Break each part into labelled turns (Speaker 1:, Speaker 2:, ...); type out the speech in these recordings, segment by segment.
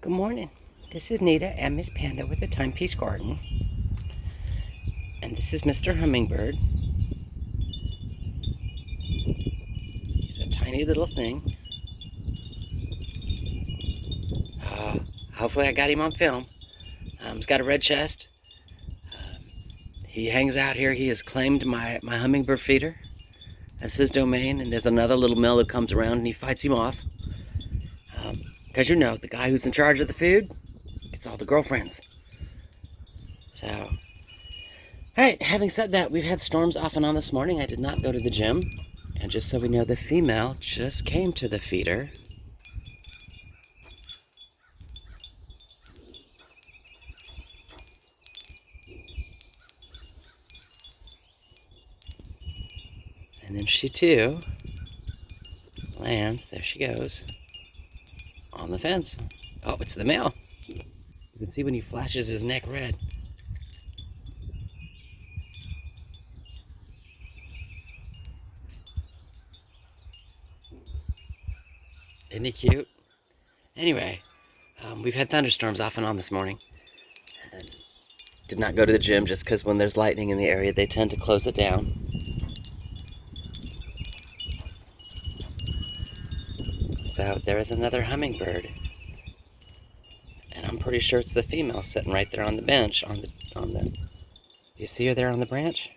Speaker 1: Good morning. This is Nita and Miss Panda with the Timepiece Garden. And this is Mr. Hummingbird. He's a tiny little thing. Hopefully I got him on film. He's got a red chest. He hangs out here. He has claimed my hummingbird feeder as his domain. And there's another little male who comes around and he fights him off. Because you know, the guy who's in charge of the food gets all the girlfriends. So, alright, having said that, we've had storms off and on this morning. I did not go to the gym. And just so we know, the female just came to the feeder. And then she too lands, there she goes, on the fence. Oh, it's the male. You can see when he flashes his neck red. Isn't he cute? Anyway, we've had thunderstorms off and on this morning. And did not go to the gym just because when there's lightning in the area, they tend to close it down. So there is another hummingbird. And I'm pretty sure it's the female sitting right there on the bench, do you see her there on the branch?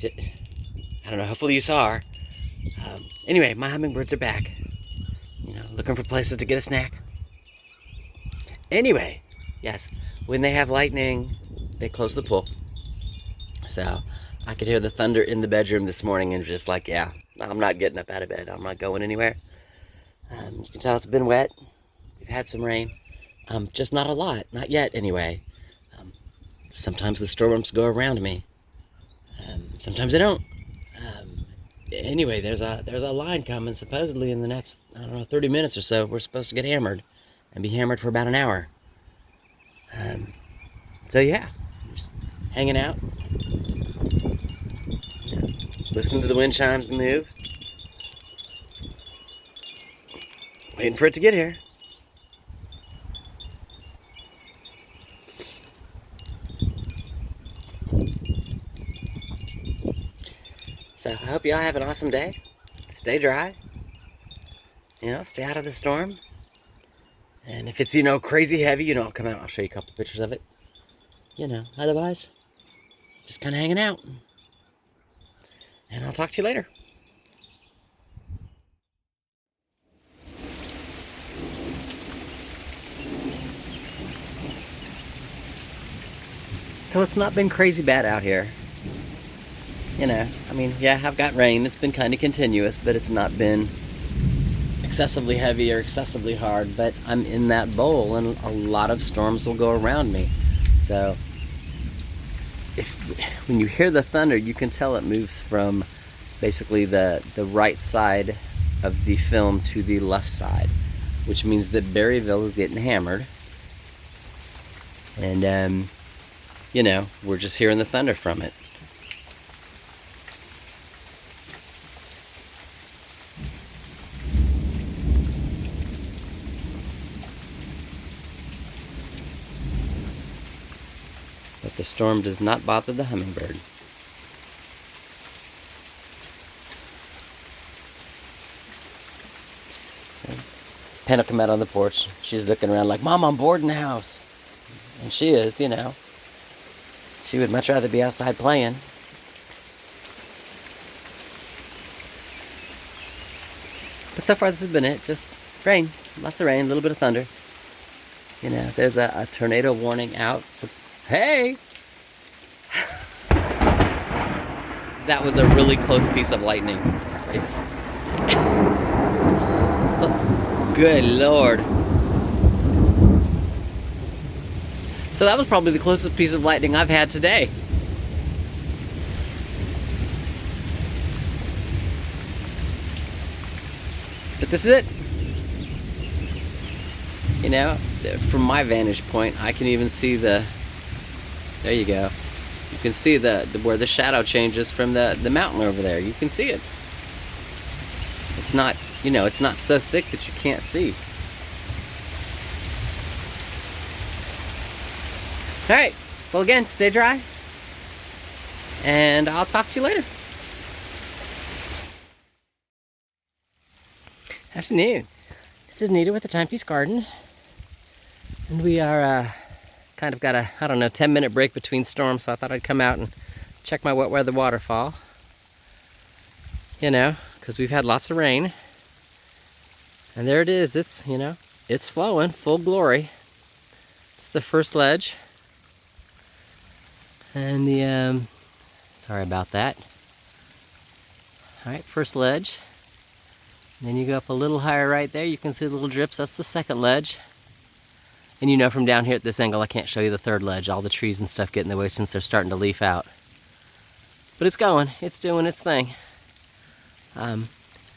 Speaker 1: I don't know, hopefully you saw her. Anyway, my hummingbirds are back. You know, looking for places to get a snack. Anyway, yes, when they have lightning, they close the pool. So, I could hear the thunder in the bedroom this morning and just like, yeah, I'm not getting up out of bed. I'm not going anywhere. You can tell it's been wet. We've had some rain. Just not a lot. Not yet, anyway. Sometimes the storms go around me. Sometimes they don't. Anyway, there's a line coming supposedly in the next, I don't know, 30 minutes or so. We're supposed to get hammered and be hammered for about an hour. So yeah, just hanging out. Listening to the wind chimes move. Waiting for it to get here. So I hope y'all have an awesome day. Stay dry. You know, stay out of the storm. And if it's, you know, crazy heavy, you know, I'll come out. I'll show you a couple pictures of it. You know, otherwise, just kind of hanging out. And I'll talk to you later. So it's not been crazy bad out here. You know, I mean, yeah, I've got rain. It's been kind of continuous, but it's not been excessively heavy or excessively hard. But I'm in that bowl, and a lot of storms will go around me. So when you hear the thunder, you can tell it moves from basically the right side of the film to the left side, which means that Berryville is getting hammered. And, you know, we're just hearing the thunder from it. But the storm does not bother the hummingbird. Pen will come out on the porch. She's looking around like, Mom, I'm bored in the house. And she is, you know. She would much rather be outside playing. But so far this has been it. Just rain. Lots of rain, a little bit of thunder. You know, there's a tornado warning out. So, hey! That was a really close piece of lightning. It's... Oh, good Lord. So that was probably the closest piece of lightning I've had today. But this is it. You know, from my vantage point, I can even see the... There you go. You can see where the shadow changes from the mountain over there. You can see it. It's not, you know, it's not so thick that you can't see. All right, well again, stay dry, and I'll talk to you later. Afternoon. This is Nita with the Timepiece Garden, and we are kind of got a, I don't know, 10-minute break between storms, so I thought I'd come out and check my wet weather waterfall. You know, because we've had lots of rain. And there it is. It's, you know, it's flowing full glory. It's the first ledge. And the, sorry about that. All right, first ledge. And then you go up a little higher right there. You can see the little drips. That's the second ledge. And you know from down here at this angle, I can't show you the third ledge. All the trees and stuff get in the way since they're starting to leaf out. But it's going. It's doing its thing. And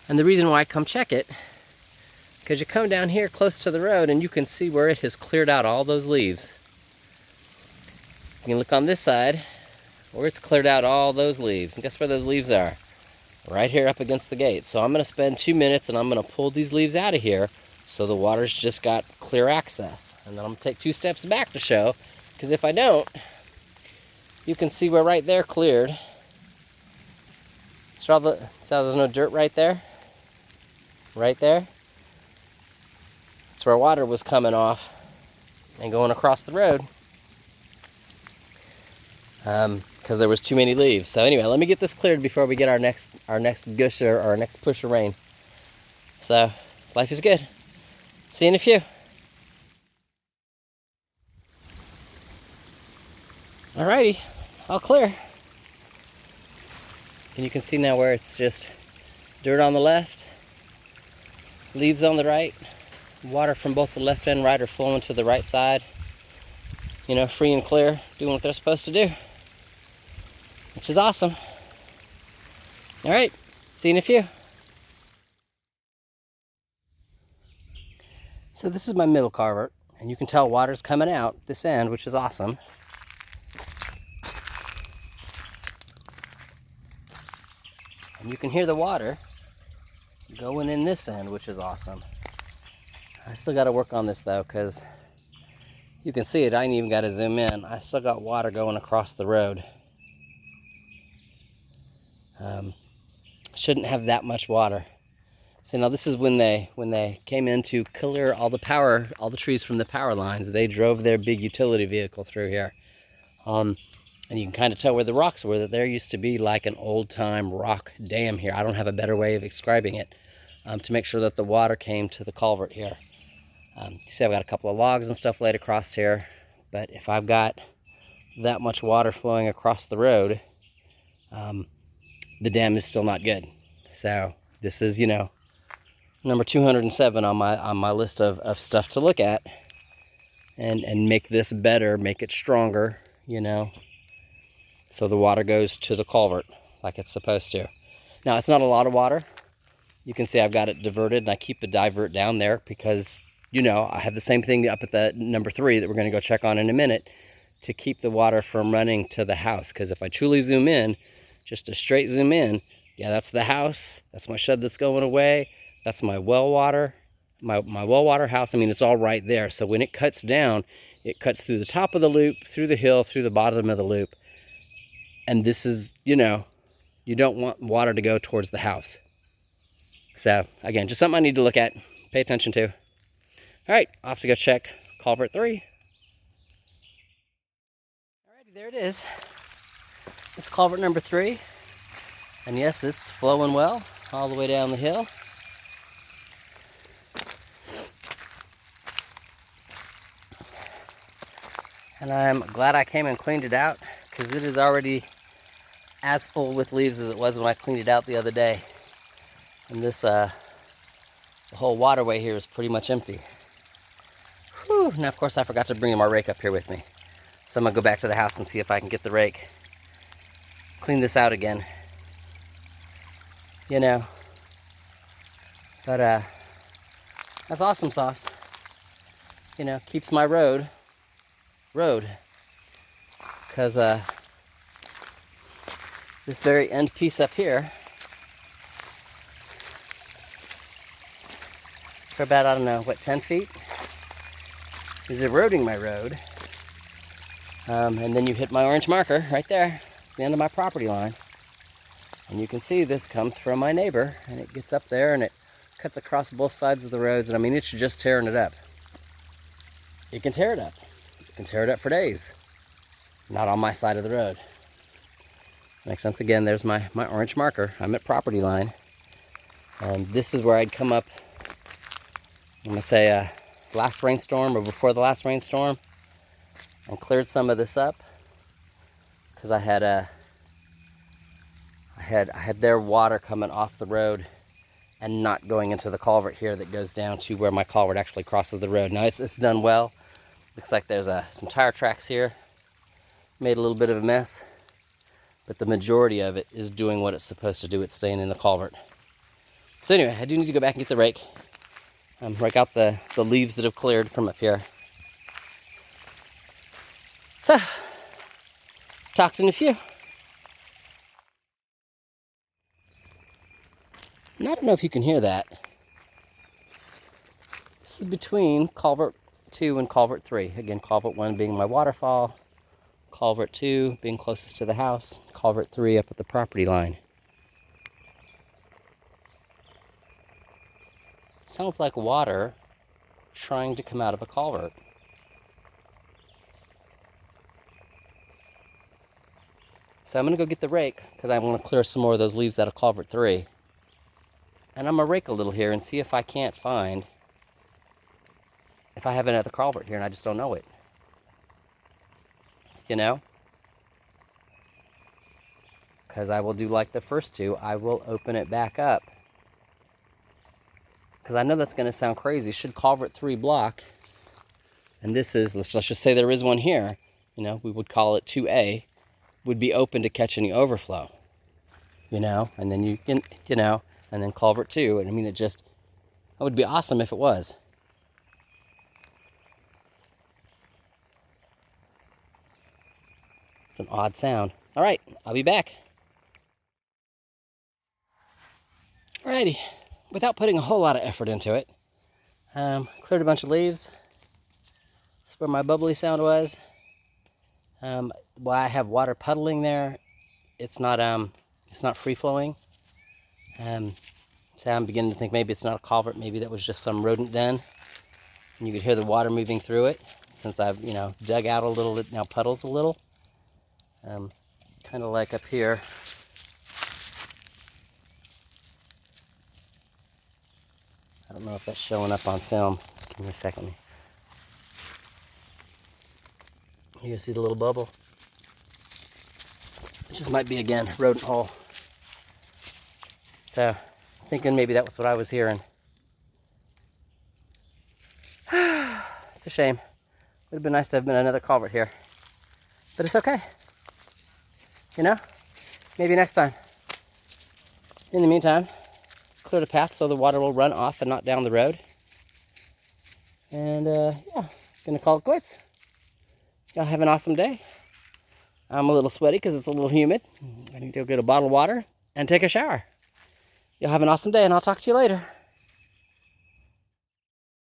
Speaker 1: the reason why I come check it, because you come down here close to the road and you can see where it has cleared out all those leaves. You can look on this side where it's cleared out all those leaves. And guess where those leaves are? Right here up against the gate. So I'm going to spend 2 minutes and I'm going to pull these leaves out of here so the water's just got clear access. And then I'm going to take 2 steps back to show, because if I don't, you can see where right there cleared. So there's no dirt right there? Right there? That's where water was coming off and going across the road. Because there was too many leaves. So anyway, let me get this cleared before we get our next gush or our next push of rain. So, life is good. See you in a few. Alrighty, all clear. And you can see now where it's just dirt on the left, leaves on the right, water from both the left and right are flowing to the right side. You know, free and clear, doing what they're supposed to do, which is awesome. All right, see you in a few. So this is my middle culvert, and you can tell water's coming out this end, which is awesome. And you can hear the water going in this end, which is awesome. I still got to work on this though, because you can see it. I ain't even got to zoom in. I still got water going across the road. Shouldn't have that much water. So now this is when they came in to clear all the trees from the power lines. They drove their big utility vehicle through here. And you can kind of tell where the rocks were, that there used to be like an old-time rock dam here. I don't have a better way of describing it, to make sure that the water came to the culvert here. You see I've got a couple of logs and stuff laid across here, but if I've got that much water flowing across the road, the dam is still not good. So this is, you know, number 207 on my list of stuff to look at and make this better, make it stronger, you know, so the water goes to the culvert like it's supposed to. Now, it's not a lot of water. You can see I've got it diverted, and I keep the divert down there because, you know, I have the same thing up at the number 3 that we're going to go check on in a minute to keep the water from running to the house. Because if I truly zoom in, just a straight zoom in, yeah, that's the house. That's my shed that's going away. That's my well water, my well water house. I mean, it's all right there. So when it cuts down, it cuts through the top of the loop, through the hill, through the bottom of the loop. And this is, you know, you don't want water to go towards the house. So again, just something I need to look at, pay attention to. All right, off to go check culvert 3. Alrighty, there it is. It's culvert number 3. And yes, it's flowing well all the way down the hill. And I'm glad I came and cleaned it out, because it is already as full with leaves as it was when I cleaned it out the other day. And this, the whole waterway here is pretty much empty. Whew. Now, of course, I forgot to bring my rake up here with me. So I'm gonna go back to the house and see if I can get the rake, clean this out again. You know, but that's awesome sauce. You know, keeps my road, because this very end piece up here for about, I don't know, what, 10 feet, is eroding my road. And then you hit my orange marker right there. It's the end of my property line. And you can see this comes from my neighbor, and it gets up there and it cuts across both sides of the roads. And I mean, it's just tearing it up. It can tear it up. It can tear it up for days. Not on my side of the road. Makes sense. Again, there's my orange marker. I'm at property line. And this is where I'd come up, I'm gonna say last rainstorm or before the last rainstorm, and cleared some of this up because I had their water coming off the road and not going into the culvert here that goes down to where my culvert actually crosses the road. Now it's done well. Looks like there's some tire tracks here. Made a little bit of a mess, but the majority of it is doing what it's supposed to do. It's staying in the culvert. So anyway, I do need to go back and get the rake. Rake out the leaves that have cleared from up here. So, talked in a few. And I don't know if you can hear that. This is between culvert 2 and culvert 3. Again, culvert 1 being my waterfall, culvert 2 being closest to the house, culvert 3 up at the property line. Sounds like water trying to come out of a culvert. So I'm going to go get the rake because I want to clear some more of those leaves out of culvert 3. And I'm going to rake a little here and see if I can't find, if I have another culvert here and I just don't know it. You know? Because I will do like the first two. I will open it back up. Because I know that's going to sound crazy. Should culvert 3 block, and this is, let's just say there is one here, you know, we would call it 2A, would be open to catch any overflow, you know, and then you can, you know, and then culvert 2, and I mean, that would be awesome if it was. It's an odd sound. All right, I'll be back. Alrighty. Without putting a whole lot of effort into it, cleared a bunch of leaves. That's where my bubbly sound was. While I have water puddling there, it's not free flowing. So I'm beginning to think maybe it's not a culvert. Maybe that was just some rodent den, and you could hear the water moving through it. Since I've dug out a little, it now puddles a little. Kind of like up here. I don't know if that's showing up on film. Give me a second. You guys see the little bubble? It just might be, again, rodent hole. So, thinking maybe that was what I was hearing. It's a shame. Would have been nice to have been another culvert here. But it's okay. You know? Maybe next time. In the meantime, clear the path so the water will run off and not down the road. And yeah, gonna call it quits. Y'all have an awesome day. I'm a little sweaty because it's a little humid. I need to go get a bottle of water and take a shower. Y'all have an awesome day, and I'll talk to you later.